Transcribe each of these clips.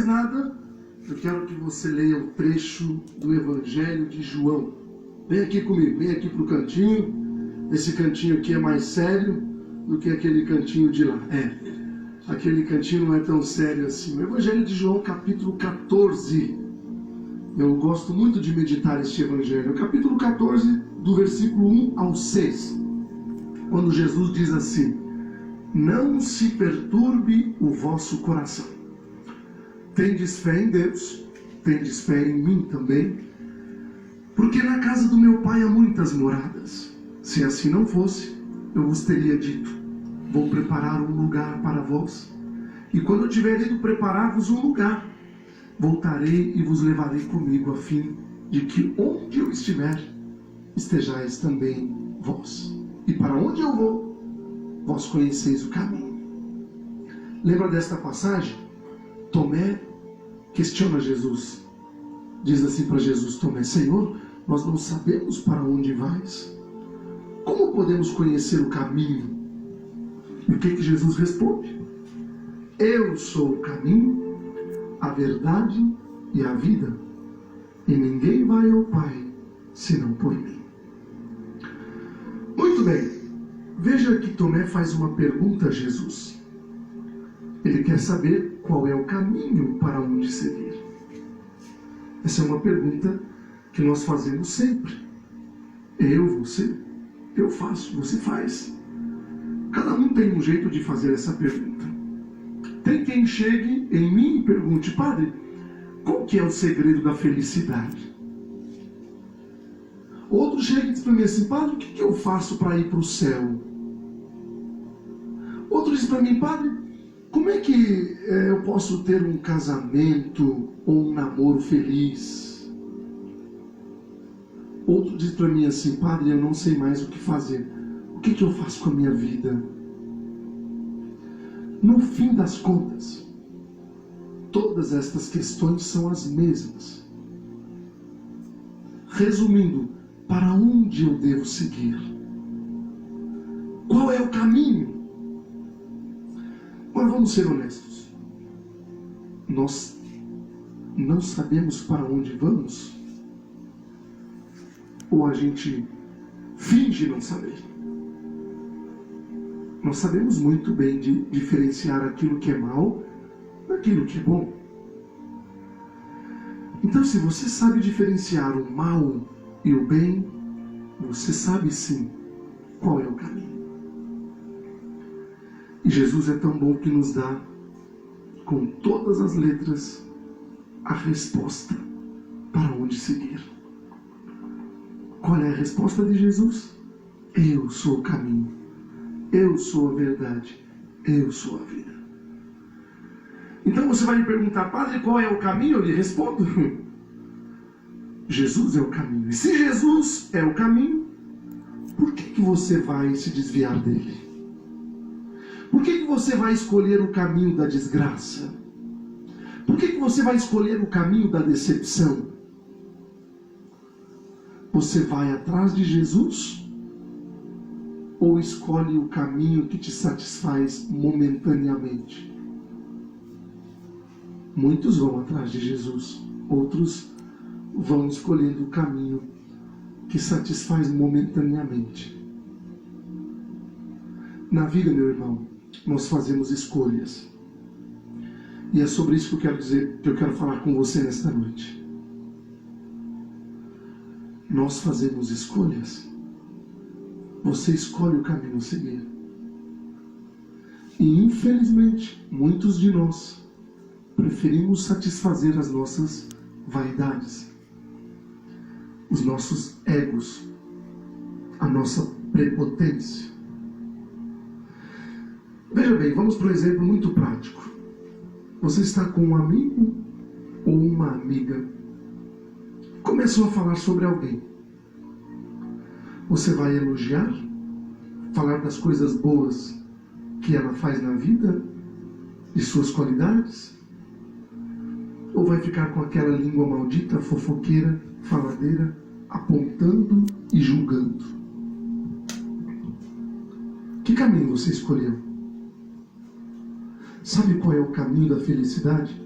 nada, eu quero que você leia o trecho do Evangelho de João. Vem aqui comigo, vem aqui para o cantinho. Esse cantinho aqui é mais sério do que aquele cantinho de lá. Aquele cantinho não é tão sério assim. O Evangelho de João, capítulo 14. Eu gosto muito de meditar este Evangelho. O capítulo 14, do versículo 1 ao 6. Quando Jesus diz assim: não se perturbe o vosso coração. Tendes fé em Deus, tendes fé em mim também. Porque na casa do meu Pai há muitas moradas. Se assim não fosse, eu vos teria dito: vou preparar um lugar para vós. E quando eu tiver ido preparar-vos um lugar, voltarei e vos levarei comigo, a fim de que onde eu estiver, estejais também vós. E para onde eu vou, vós conheceis o caminho. Lembra desta passagem? Tomé questiona Jesus. Diz assim para Jesus: Tomé, Senhor, nós não sabemos para onde vais. Como podemos conhecer o caminho? E o que Jesus responde? Eu sou o caminho, a verdade e a vida. E ninguém vai ao Pai senão por mim. Muito bem. Veja que Tomé faz uma pergunta a Jesus. Ele quer saber qual é o caminho para onde seguir. Essa é uma pergunta que nós fazemos sempre. Eu, você, eu faço, você faz. Cada um tem um jeito de fazer essa pergunta. Tem quem chegue em mim e pergunte: Padre, qual que é o segredo da felicidade? Outro chega e diz para mim assim: Padre, o que eu faço para ir para o céu? Outro diz para mim: Padre, como é que eu posso ter um casamento ou um namoro feliz? Outro diz para mim assim: Padre, eu não sei mais o que fazer. O que eu faço com a minha vida? No fim das contas, todas estas questões são as mesmas. Resumindo, para onde eu devo seguir? Qual é o caminho? Agora vamos ser honestos. Nós não sabemos para onde vamos? Ou a gente finge não saber? Nós sabemos muito bem de diferenciar aquilo que é mal daquilo que é bom. Então, se você sabe diferenciar o mal e o bem, você sabe sim qual é o caminho. E Jesus é tão bom que nos dá, com todas as letras, a resposta para onde seguir. Qual é a resposta de Jesus? Eu sou o caminho. Eu sou a verdade, eu sou a vida. Então você vai me perguntar: Padre, qual é o caminho? Eu lhe respondo: Jesus é o caminho. E se Jesus é o caminho, por que você vai se desviar dele? Por que você vai escolher o caminho da desgraça? Por que você vai escolher o caminho da decepção? Você vai atrás de Jesus? Ou escolhe o caminho que te satisfaz momentaneamente? Muitos vão atrás de Jesus, outros vão escolhendo o caminho que satisfaz momentaneamente. Na vida, meu irmão, nós fazemos escolhas. E é sobre isso que eu quero dizer, que eu quero falar com você nesta noite. Nós fazemos escolhas. Você escolhe o caminho a seguir. E infelizmente, muitos de nós preferimos satisfazer as nossas vaidades, os nossos egos, a nossa prepotência. Veja bem, vamos para um exemplo muito prático. Você está com um amigo ou uma amiga. Começou a falar sobre alguém. Você vai elogiar? Falar das coisas boas que ela faz na vida? De suas qualidades? Ou vai ficar com aquela língua maldita, fofoqueira, faladeira, apontando e julgando? Que caminho você escolheu? Sabe qual é o caminho da felicidade?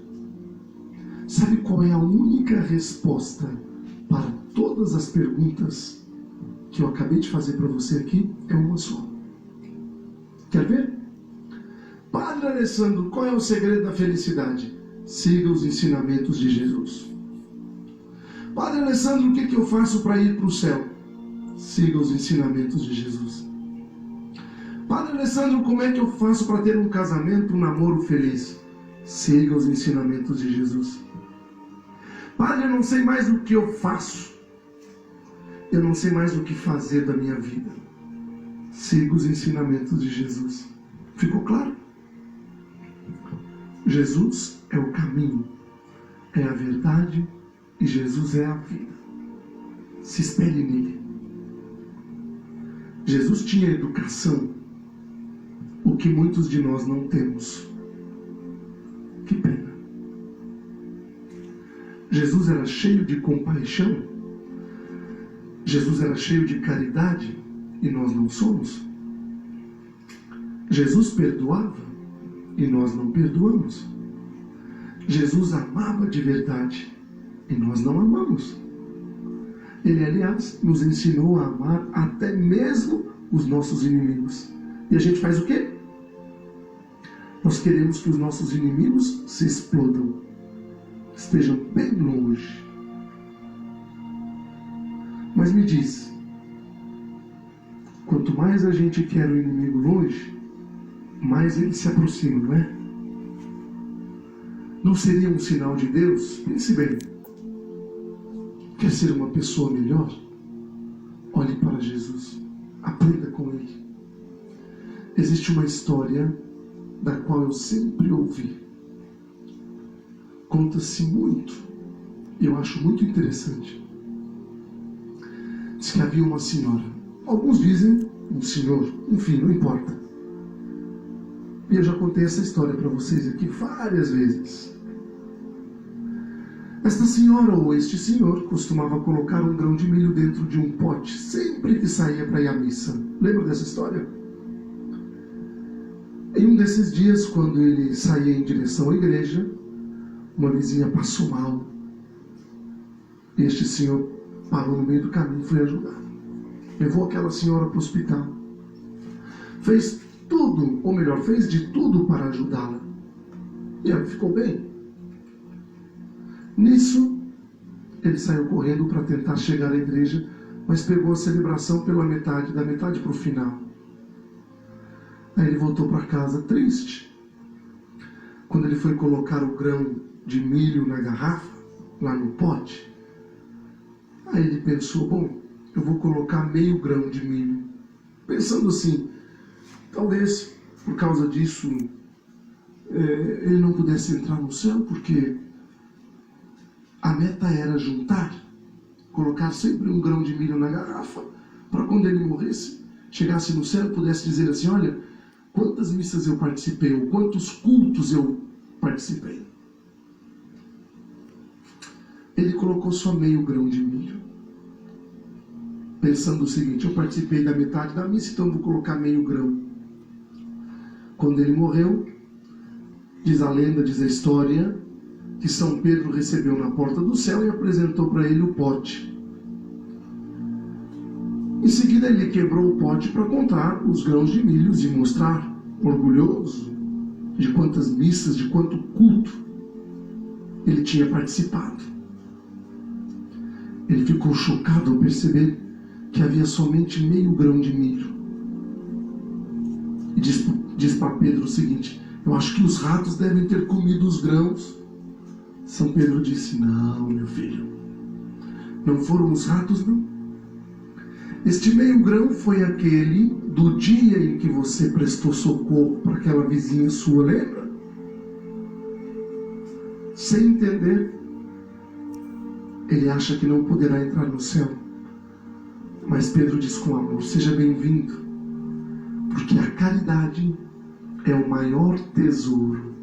Sabe qual é a única resposta para todas as perguntas que eu acabei de fazer para você aqui? É uma só. Quer ver? Padre Alessandro, qual é o segredo da felicidade? Siga os ensinamentos de Jesus. Padre Alessandro, o que eu faço para ir para o céu? Siga os ensinamentos de Jesus. Padre Alessandro, como é que eu faço para ter um casamento, um namoro feliz? Siga os ensinamentos de Jesus. Padre, eu não sei mais o que eu faço. Eu não sei mais o que fazer da minha vida. Siga os ensinamentos de Jesus. Ficou claro? Jesus é o caminho, é a verdade e Jesus é a vida. Se espelhe nele. Jesus tinha educação, o que muitos de nós não temos. Que pena. Jesus era cheio de compaixão, Jesus era cheio de caridade e nós não somos. Jesus perdoava e nós não perdoamos. Jesus amava de verdade e nós não amamos. Ele, aliás, nos ensinou a amar até mesmo os nossos inimigos. E a gente faz o quê? Nós queremos que os nossos inimigos se explodam, estejam bem longe. Mas me diz, quanto mais a gente quer o inimigo longe, mais ele se aproxima, não é? Não seria um sinal de Deus? Pense bem. Quer ser uma pessoa melhor? Olhe para Jesus. Aprenda com ele. Existe uma história da qual eu sempre ouvi. Conta-se muito. E eu acho muito interessante. Diz que havia uma senhora. Alguns dizem um senhor. Enfim, não importa. E eu já contei essa história para vocês aqui várias vezes. Esta senhora ou este senhor costumava colocar um grão de milho dentro de um pote sempre que saía para ir à missa. Lembra dessa história? Em um desses dias, quando ele saía em direção à igreja, uma vizinha passou mal. Este senhor parou no meio do caminho e foi ajudar. Levou aquela senhora para o hospital. Fez tudo, ou melhor, fez de tudo para ajudá-la. E ela ficou bem. Nisso, ele saiu correndo para tentar chegar à igreja, mas pegou a celebração pela metade, da metade para o final. Aí ele voltou para casa triste. Quando ele foi colocar o grão de milho na garrafa, lá no pote, aí ele pensou, bom, eu vou colocar meio grão de milho. Pensando assim, talvez por causa disso ele não pudesse entrar no céu, porque a meta era juntar, colocar sempre um grão de milho na garrafa, para quando ele morresse, chegasse no céu e pudesse dizer assim, olha, quantas missas eu participei, ou quantos cultos eu participei. Ele colocou só meio grão de milho, pensando o seguinte, eu participei da metade da missa, então vou colocar meio grão. Quando ele morreu, diz a lenda, diz a história, que São Pedro recebeu na porta do céu e apresentou para ele o pote. Em seguida ele quebrou o pote para contar os grãos de milhos e mostrar, orgulhoso, de quantas missas, de quanto culto ele tinha participado. Ele ficou chocado ao perceber que havia somente meio grão de milho. E diz para Pedro o seguinte, eu acho que os ratos devem ter comido os grãos. São Pedro disse, não, meu filho, não foram os ratos, não. Este meio grão foi aquele do dia em que você prestou socorro para aquela vizinha sua, lembra? Sem entender, ele acha que não poderá entrar no céu. Mas Pedro diz com amor, seja bem-vindo, porque a caridade é o maior tesouro